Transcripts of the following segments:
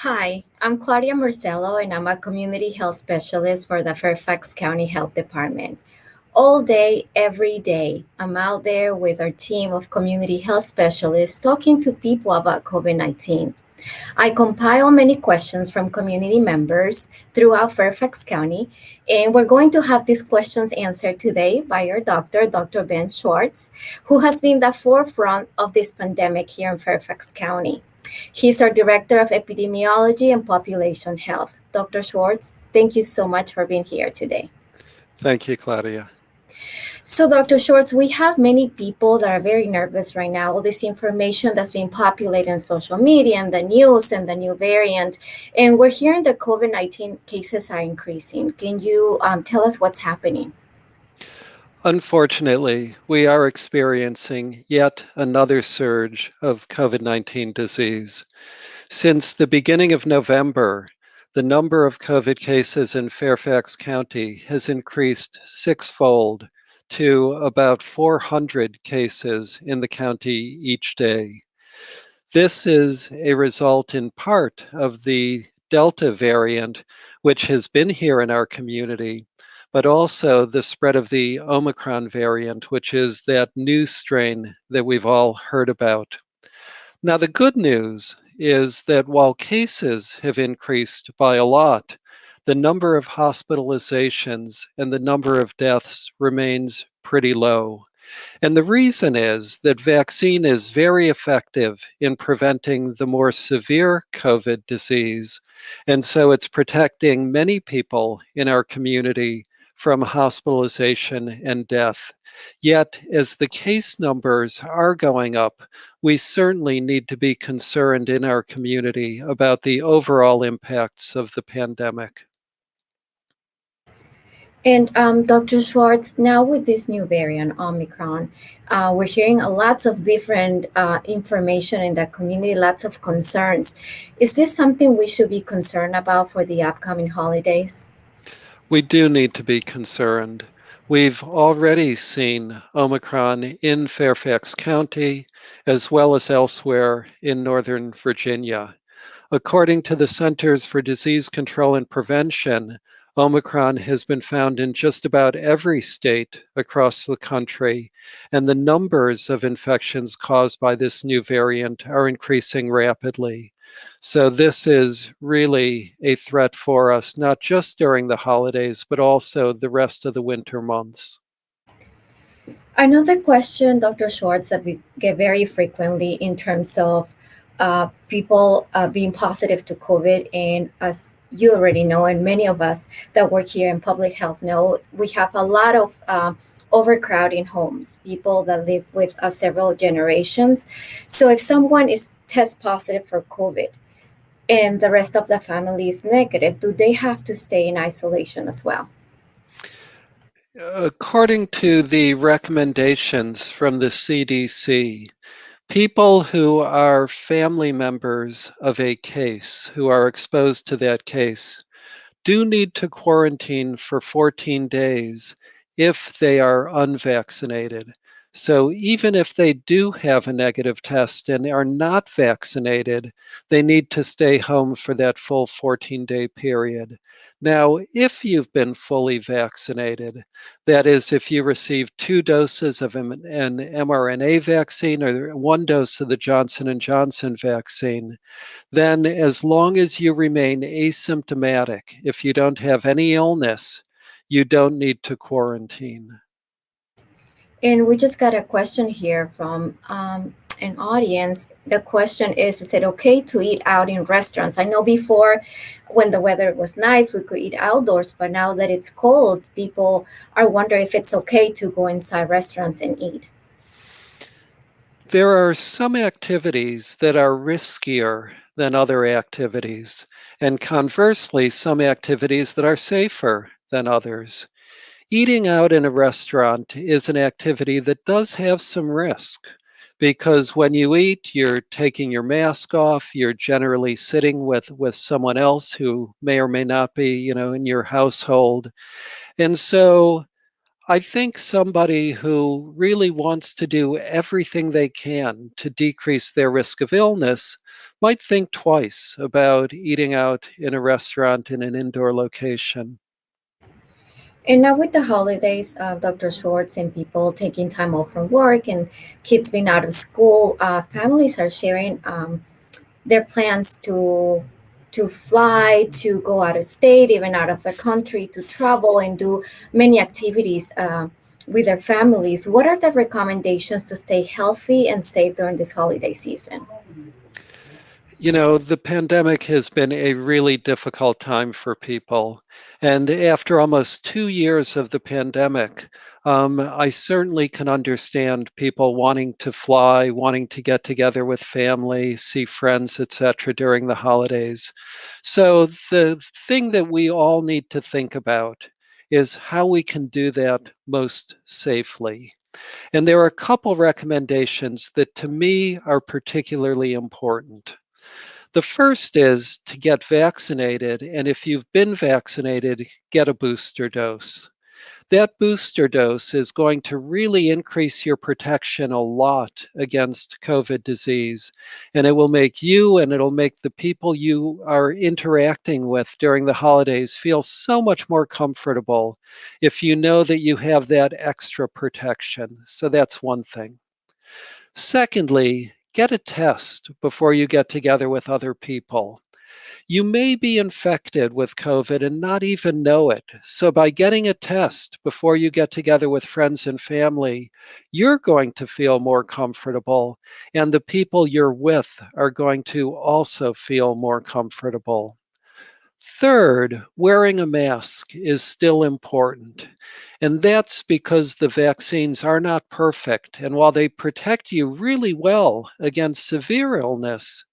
Hi, I'm Claudia Marcelo, and I'm a community health specialist for the Fairfax County Health Department. All day, every day, I'm out there with our team of community health specialists talking to people about COVID 19. I compile many questions from community members throughout Fairfax County, and we're going to have these questions answered today by our doctor, Dr. Ben Schwartz, who has been the forefront of this pandemic here in Fairfax County. He's our Director of Epidemiology and Population Health. Dr. Schwartz, thank you so much for being here today. Thank you, Claudia. So, Dr. Schwartz, we have many people that are very nervous right now. All this information that's being populated on social media and the news and the new variant. And we're hearing that COVID 19 cases are increasing. Can you tell us what's happening? Unfortunately, we are experiencing yet another surge of COVID-19 disease. Since the beginning of November, the number of COVID cases in Fairfax County has increased sixfold to about 400 cases in the county each day. This is a result in part of the Delta variant, which has been here in our community, but also the spread of the Omicron variant, which is that new strain that we've all heard about. Now, the good news is that while cases have increased by a lot, the number of hospitalizations and the number of deaths remains pretty low. And the reason is that vaccine is very effective in preventing the more severe COVID disease. And so it's protecting many people in our community from hospitalization and death. Yet, as the case numbers are going up, we certainly need to be concerned in our community about the overall impacts of the pandemic. And Dr. Schwartz, now with this new variant, Omicron, we're hearing lots of different information in the community, lots of concerns. Is this something we should be concerned about for the upcoming holidays? We do need to be concerned. We've already seen Omicron in Fairfax County as well as elsewhere in Northern Virginia. According to the Centers for Disease Control and Prevention, Omicron has been found in just about every state across the country, and the numbers of infections caused by this new variant are increasing rapidly. So, this is really a threat for us, not just during the holidays, but also the rest of the winter months. Another question, Dr. Schwartz, that we get very frequently in terms of people being positive to COVID, and as you already know, and many of us that work here in public health know, we have a lot of overcrowding homes, people that live with several generations. So if someone is test positive for COVID and the rest of the family is negative, do they have to stay in isolation as well? According to the recommendations from the CDC, people who are family members of a case, who are exposed to that case, do need to quarantine for 14 days if they are unvaccinated. So even if they do have a negative test and are not vaccinated, they need to stay home for that full 14-day period. Now, if you've been fully vaccinated, that is, if you received 2 doses of an mRNA vaccine or 1 dose of the Johnson & Johnson vaccine, then as long as you remain asymptomatic, if you don't have any illness, you don't need to quarantine. And we just got a question here from an audience. The question is it okay to eat out in restaurants? I know before, when the weather was nice, we could eat outdoors, but now that it's cold, people are wondering if it's okay to go inside restaurants and eat. There are some activities that are riskier than other activities, and conversely, some activities that are safer than others. Eating out in a restaurant is an activity that does have some risk because when you eat, you're taking your mask off, you're generally sitting with someone else who may or may not be, in your household. And so I think somebody who really wants to do everything they can to decrease their risk of illness might think twice about eating out in a restaurant in an indoor location. And now with the holidays, Dr. Schwartz, and people taking time off from work and kids being out of school, families are sharing their plans to fly, to go out of state, even out of the country, to travel and do many activities with their families. What are the recommendations to stay healthy and safe during this holiday season? The pandemic has been a really difficult time for people. And after almost 2 years of the pandemic, I certainly can understand people wanting to fly, wanting to get together with family, see friends, etc., during the holidays. So, the thing that we all need to think about is how we can do that most safely. And there are a couple recommendations that to me are particularly important. The first is to get vaccinated, and if you've been vaccinated, get a booster dose. That booster dose is going to really increase your protection a lot against COVID disease, and it will make you and it'll make the people you are interacting with during the holidays feel so much more comfortable if you know that you have that extra protection. So that's one thing. Secondly, get a test before you get together with other people. You may be infected with COVID and not even know it. So, by getting a test before you get together with friends and family, you're going to feel more comfortable, and the people you're with are going to also feel more comfortable. Third, wearing a mask is still important. And that's because the vaccines are not perfect. And while they protect you really well against severe illness,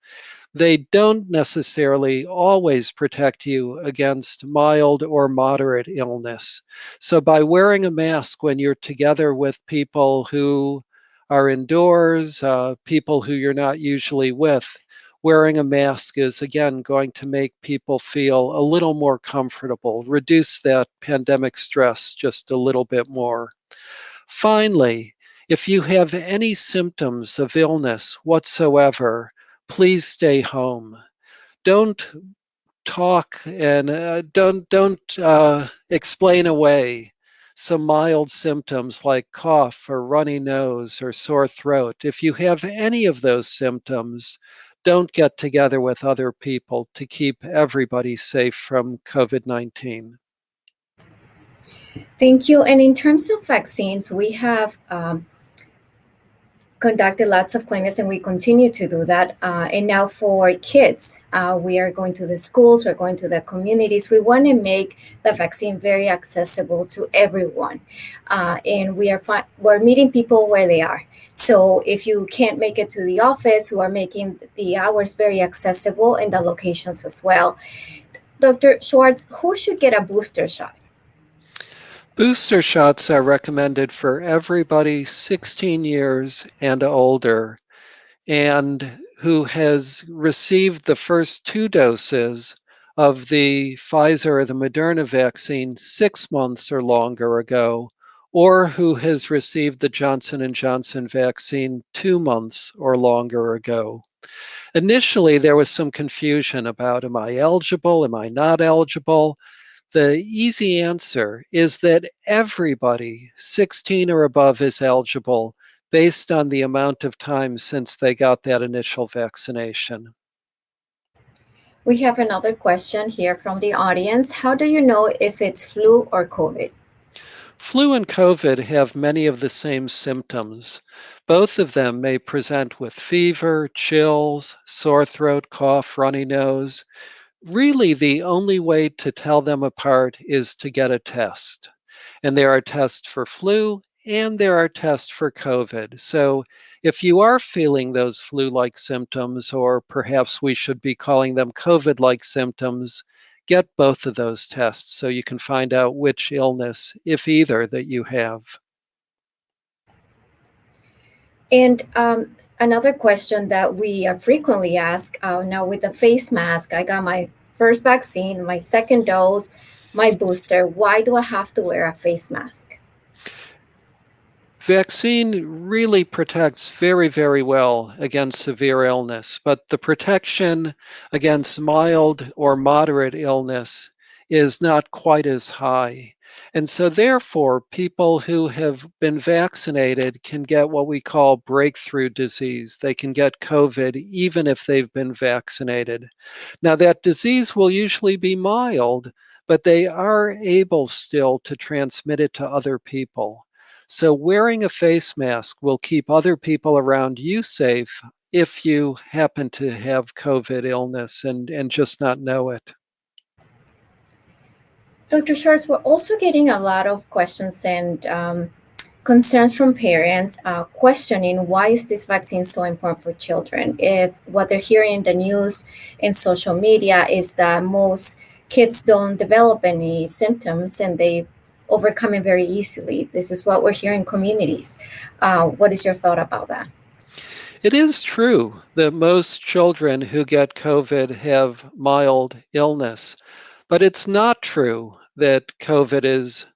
they don't necessarily always protect you against mild or moderate illness. So, by wearing a mask when you're together with people who are indoors, people who you're not usually with, wearing a mask is again going to make people feel a little more comfortable, reduce that pandemic stress just a little bit more. Finally, if you have any symptoms of illness whatsoever, please stay home. Don't talk and don't explain away some mild symptoms like cough or runny nose or sore throat. If you have any of those symptoms, don't get together with other people to keep everybody safe from COVID-19. Thank you. And in terms of vaccines, we have conducted lots of clinics and we continue to do that. And now for kids, we are going to the schools, we're going to the communities. We want to make the vaccine very accessible to everyone. And we're meeting people where they are. So if you can't make it to the office, we are making the hours very accessible and the locations as well. Dr. Schwartz, who should get a booster shot? Booster shots are recommended for everybody 16 years and older and who has received the first two doses of the Pfizer or the Moderna vaccine 6 months or longer ago, or who has received the Johnson and Johnson vaccine 2 months or longer ago. Initially, there was some confusion about, am I eligible? Am I not eligible? The easy answer is that everybody 16 or above is eligible based on the amount of time since they got that initial vaccination. We have another question here from the audience. How do you know if it's flu or COVID? Flu and COVID have many of the same symptoms. Both of them may present with fever, chills, sore throat, cough, runny nose. Really, the only way to tell them apart is to get a test. And there are tests for flu and there are tests for COVID. So if you are feeling those flu like symptoms, or perhaps we should be calling them COVID like symptoms, get both of those tests so you can find out which illness, if either, that you have. And another question that we are frequently asked now with the face mask, I got my first vaccine, my second dose, my booster. Why do I have to wear a face mask? Vaccine really protects very, very well against severe illness, but the protection against mild or moderate illness is not quite as high. And so, therefore, people who have been vaccinated can get what we call breakthrough disease. They can get COVID even if they've been vaccinated. Now, that disease will usually be mild, but they are able still to transmit it to other people. So, wearing a face mask will keep other people around you safe if you happen to have COVID illness and just not know it. Dr. Schwartz, we're also getting a lot of questions and concerns from parents questioning why is this vaccine so important for children if what they're hearing in the news and social media is that most kids don't develop any symptoms and they overcome it very easily. This is what we're hearing in communities. What is your thought about that? It is true that most children who get COVID have mild illness, but it's not true that COVID is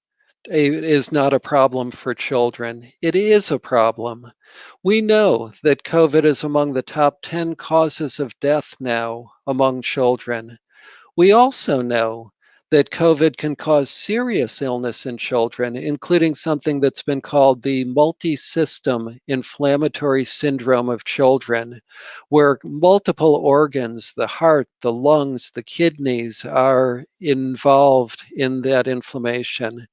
not a problem for children. It is a problem. We know that COVID is among the top 10 causes of death now among children. We also know that COVID can cause serious illness in children, including something that's been called the multi-system inflammatory syndrome of children, where multiple organs, the heart, the lungs, the kidneys, are involved in that inflammation.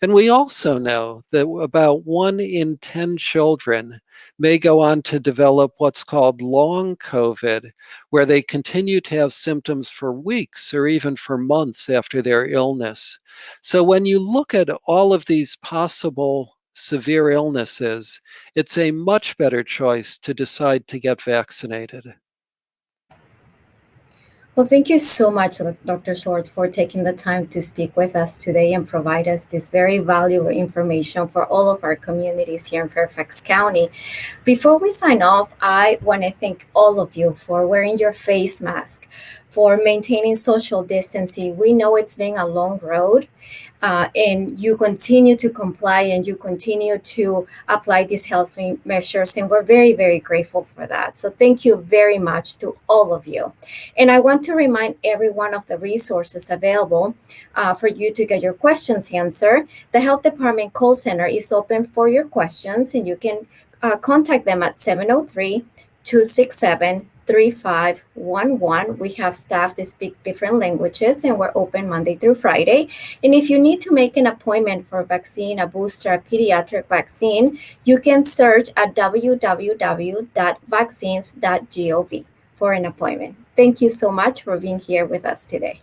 And we also know that about 1 in 10 children may go on to develop what's called long COVID, where they continue to have symptoms for weeks or even for months after their illness. So when you look at all of these possible severe illnesses, it's a much better choice to decide to get vaccinated. Well, thank you so much, Dr. Schwartz, for taking the time to speak with us today and provide us this very valuable information for all of our communities here in Fairfax County. Before we sign off, I want to thank all of you for wearing your face mask, for maintaining social distancing. We know it's been a long road, and you continue to comply and you continue to apply these health measures, and we're very, very grateful for that. So thank you very much to all of you. And I want to remind everyone of the resources available for you to get your questions answered. The Health Department call center is open for your questions, and you can contact them at 703-267-3511. We have staff that speak different languages, and we're open Monday through Friday. And if you need to make an appointment for a vaccine, a booster, a pediatric vaccine, you can search at www.vaccines.gov for an appointment. Thank you so much for being here with us today.